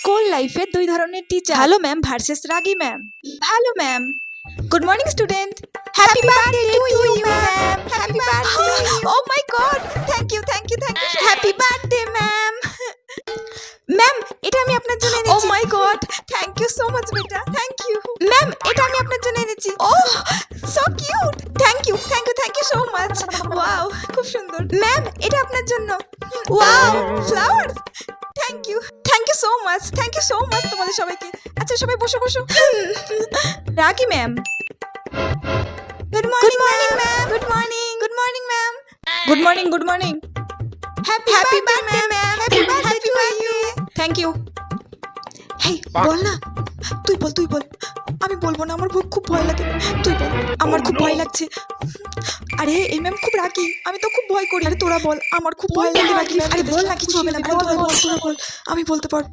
School লাইফে দুই ধরনের টিচার, ভালো ম্যাম ভার্সেস রাগী ম্যাম। ভালো ma'am, good morning student, happy birthday to you ma'am, happy birthday. Oh my god, thank you thank you thank you, happy birthday ma'am. Ma'am, এটা আমি আপনার জন্য এনেছি। Oh my god, thank you so much বেটা, thank you. Ma'am, এটা আমি আপনার জন্য এনেছি। Oh, so cute, thank you thank you thank you so much. Wow, খুব সুন্দর। ম্যাম, এটা আপনার জন্য। Wow, flowers, thank you so much, thank you so much তোমাদের সবাইকে। আচ্ছা সবাই বসো বসো। রাগী ma'am, good morning ma'am, good morning ma'am, good morning. Happy birthday ma'am, happy birthday to you. Thank you. Hey, বল না, তুই বল। আমি বলবো না, আমার খুব ভয় লাগে। তুই বল, আমার খুব ভয় লাগছে। আরে এই ম্যাম খুব রাগী, আমি তো খুব ভয় করি। আরে তোরা বল, আমার খুব ভয় লাগে রাগী। আরে বল না, কিছু হবে না, তোরা বল, আমি বলতে পারবো।